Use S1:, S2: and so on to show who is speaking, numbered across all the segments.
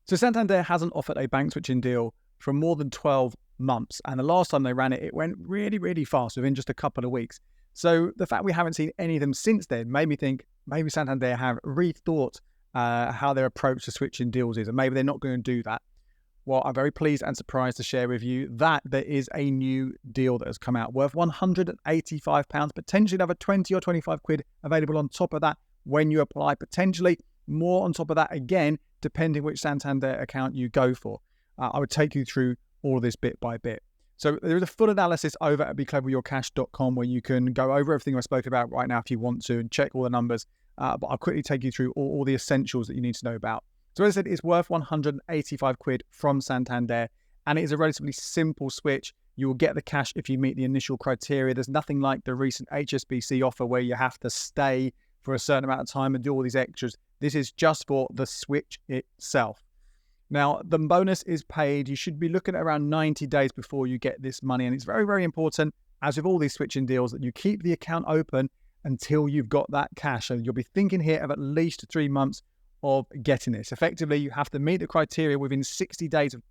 S1: So Santander hasn't offered a bank switching deal for more than 12 months. And the last time they ran it, it went really, really fast within just a couple of weeks. So the fact we haven't seen any of them since then made me think maybe Santander have rethought how their approach to switching deals is, and maybe they're not going to do that. Well, I'm very pleased and surprised to share with you that there is a new deal that has come out worth £185, potentially another 20 or 25 quid available on top of that when you apply, potentially more on top of that again, depending which Santander account you go for. I would take you through all of this bit by bit. So there is a full analysis over at becleveryourcash.com where you can go over everything I spoke about right now if you want to and check all the numbers. But I'll quickly take you through all the essentials that you need to know about. So as I said, it's worth 185 quid from Santander, and it is a relatively simple switch. You will get the cash if you meet the initial criteria. There's nothing like the recent HSBC offer where you have to stay for a certain amount of time and do all these extras. This is just for the switch itself. Now, the bonus is paid. You should be looking at around 90 days before you get this money. And it's very, very important, as with all these switching deals, that you keep the account open until you've got that cash. And you'll be thinking here of at least 3 months of getting this. Effectively, you have to meet the criteria within 60 days of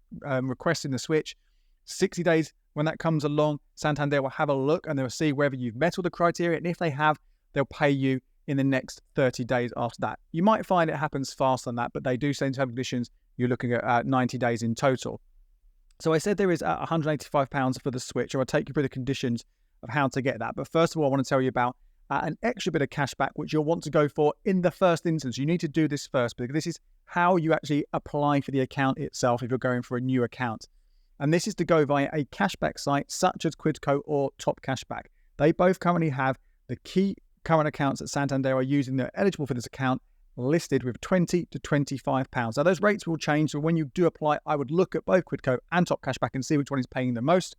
S1: requesting the switch. 60 days, when that comes along, Santander will have a look and they'll see whether you've met all the criteria. And if they have, they'll pay you in the next 30 days after that. You might find it happens faster than that, but they do say in terms and conditions, you're looking at 90 days in total. So I said there is £185 for the switch, or I'll take you through the conditions of how to get that. But first of all, I want to tell you about an extra bit of cashback, which you'll want to go for in the first instance. You need to do this first because this is how you actually apply for the account itself if you're going for a new account. And this is to go via a cashback site such as Quidco or Top Cashback. They both currently have the key current accounts that Santander are using that are eligible for this account listed with £20 to £25. Now, those rates will change. So when you do apply, I would look at both Quidco and Top Cashback and see which one is paying the most.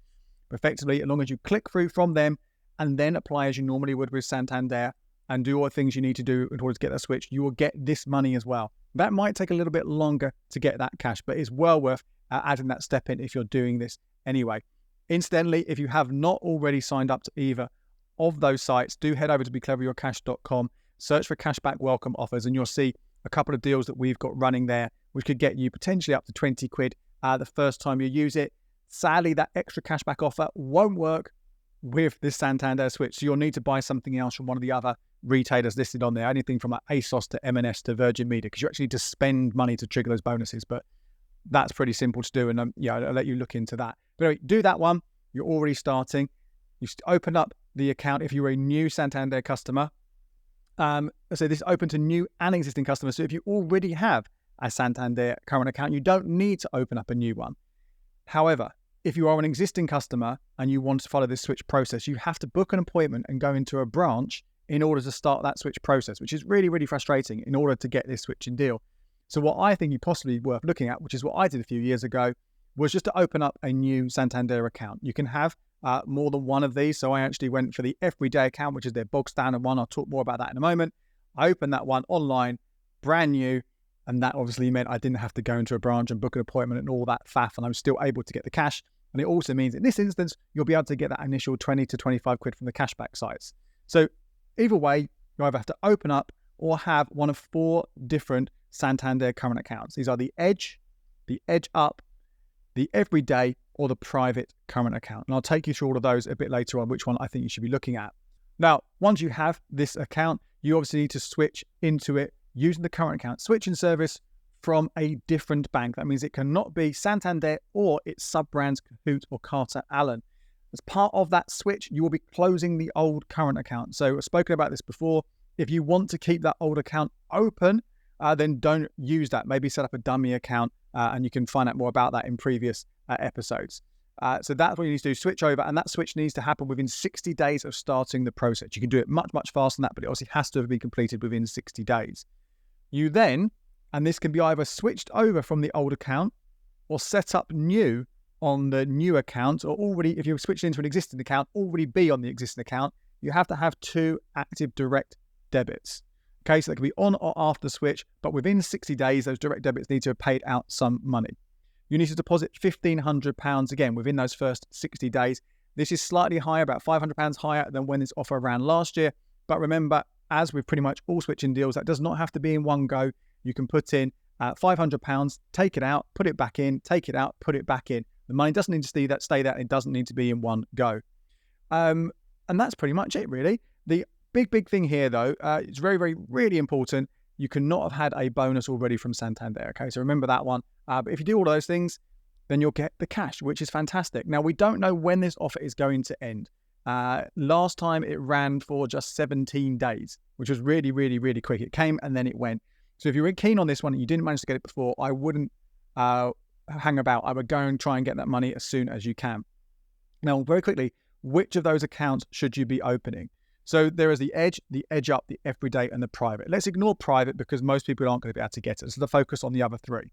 S1: But effectively, as long as you click through from them and then apply as you normally would with Santander and do all the things you need to do in order to get that switch, you will get this money as well. That might take a little bit longer to get that cash, but it's well worth adding that step in if you're doing this anyway. Incidentally, if you have not already signed up to either of those sites, do head over to becleveryourcash.com, search for cashback welcome offers, and you'll see a couple of deals that we've got running there, which could get you potentially up to 20 quid the first time you use it. Sadly, that extra cashback offer won't work with this Santander switch. So you'll need to buy something else from one of the other retailers listed on there, anything from like ASOS to M&S to Virgin Media, because you actually need to spend money to trigger those bonuses. But that's pretty simple to do, and I'll let you look into that. But anyway, do that one. You're already starting. You open up the account if you're a new Santander customer. So this is open to new and existing customers. So if you already have a Santander current account, you don't need to open up a new one. However, if you are an existing customer and you want to follow this switch process, you have to book an appointment and go into a branch in order to start that switch process, which is really, really frustrating in order to get this switching deal. So what I think you possibly worth looking at, which is what I did a few years ago, was just to open up a new Santander account. You can have more than one of these. So I actually went for the everyday account, which is their bog standard one. I'll talk more about that in a moment. I opened that one online, brand new. And that obviously meant I didn't have to go into a branch and book an appointment and all that faff. And I was still able to get the cash. And it also means in this instance, you'll be able to get that initial 20 to 25 quid from the cashback sites. So either way, you either have to open up or have one of 4 different Santander current accounts. These are the Edge Up, the Everyday, or the Private current account. And I'll take you through all of those a bit later on, which one I think you should be looking at. Now, once you have this account, you obviously need to switch into it using the current account switching service from a different bank. That means it cannot be Santander or its sub-brands Kahoot or Carter Allen. As part of that switch, you will be closing the old current account. So I've spoken about this before. If you want to keep that old account open, then don't use that. Maybe set up a dummy account, and you can find out more about that in previous episodes. So that's what you need to do, switch over, and that switch needs to happen within 60 days of starting the process. You can do it much, much faster than that, but it obviously has to have been completed within 60 days. You then, and this can be either switched over from the old account or set up new on the new account, or already, if you're switching into an existing account, already be on the existing account. You have to have 2 active direct debits. Okay, so they can be on or after the switch, but within 60 days, those direct debits need to have paid out some money. You need to deposit £1,500 again within those first 60 days. This is slightly higher, about £500 higher than when this offer ran last year. But remember, as with pretty much all switching deals, that does not have to be in one go. You can put in £500, take it out, put it back in, take it out, put it back in. The money doesn't need to stay there. It doesn't need to be in one go. And that's pretty much it, really. The big thing here, though, it's very, very, really important. You cannot have had a bonus already from Santander. Okay, so remember that one. But if you do all those things, then you'll get the cash, which is fantastic. Now, we don't know when this offer is going to end. Last time it ran for just 17 days, which was really, really, really quick. It came and then it went. So if you were keen on this one and you didn't manage to get it before, I wouldn't hang about. I would go and try and get that money as soon as you can. Now, very quickly, which of those accounts should you be opening? So there is the Edge Up, the Everyday, and the Private. Let's ignore Private because most people aren't going to be able to get it. So the focus on the other three.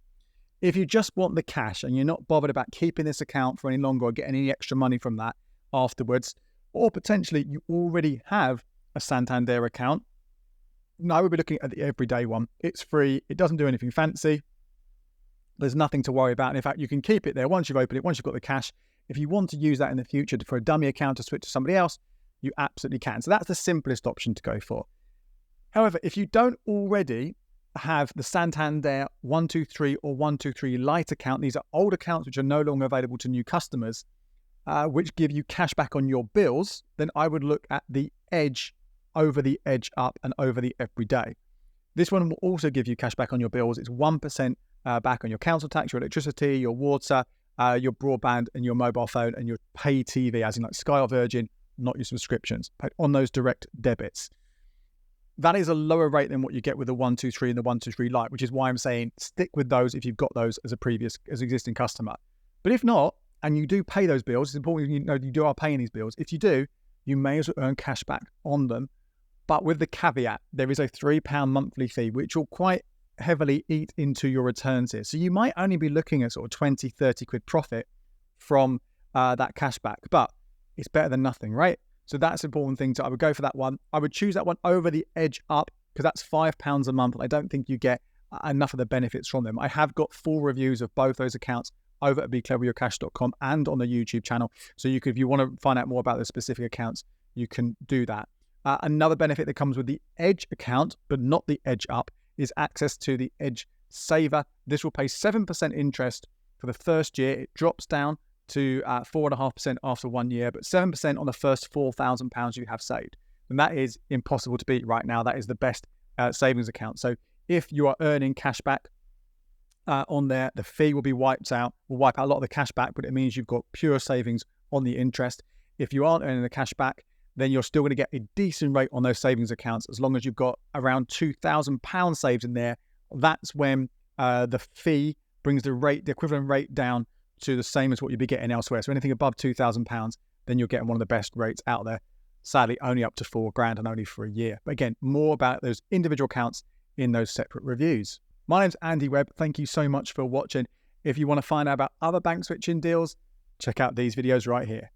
S1: If you just want the cash and you're not bothered about keeping this account for any longer or getting any extra money from that afterwards, or potentially you already have a Santander account, now I would be looking at the Everyday one. It's free. It doesn't do anything fancy. There's nothing to worry about. And in fact, you can keep it there once you've opened it, once you've got the cash. If you want to use that in the future for a dummy account to switch to somebody else, you absolutely can. So that's the simplest option to go for. However, if you don't already have the Santander 123 or 123 Lite account, these are old accounts which are no longer available to new customers, which give you cash back on your bills, then I would look at the Edge over the Edge Up and over the Everyday. This one will also give you cash back on your bills. It's 1% back on your council tax, your electricity, your water, your broadband and your mobile phone and your pay TV, as in like Sky or Virgin, not your subscriptions, on those direct debits. That is a lower rate than what you get with the 123 and the 123 Lite, which is why I'm saying stick with those if you've got those as existing customer. But if not, and you do pay those bills, it's important you know you are paying these bills. If you do, you may as well earn cash back on them. But with the caveat, there is a £3 monthly fee, which will quite heavily eat into your returns here. So you might only be looking at sort of 20, 30 quid profit from that cash back, but it's better than nothing, right? So that's an important thing. So I would go for that one. I would choose that one over the Edge Up because that's £5 a month. I don't think you get enough of the benefits from them. I have got full reviews of both those accounts over at becleveryourcash.com and on the YouTube channel. So you could, if you want to find out more about the specific accounts, you can do that. Another benefit that comes with the Edge account, but not the Edge Up, is access to the Edge Saver. This will pay 7% interest for the first year. It drops down to 4.5% after 1 year, but 7% on the first £4,000 you have saved. And that is impossible to beat right now. That is the best savings account. So if you are earning cash back on there, the fee will be wiped out. Will wipe out a lot of the cash back, but it means you've got pure savings on the interest. If you aren't earning the cash back, then you're still going to get a decent rate on those savings accounts as long as you've got around £2,000 saved in there. That's when the fee brings the equivalent rate down to the same as what you'd be getting elsewhere. So anything above £2,000, then you're getting one of the best rates out there. Sadly, only up to £4,000 and only for a year. But again, more about those individual accounts in those separate reviews. My name's Andy Webb. Thank you so much for watching. If you want to find out about other bank switching deals, check out these videos right here.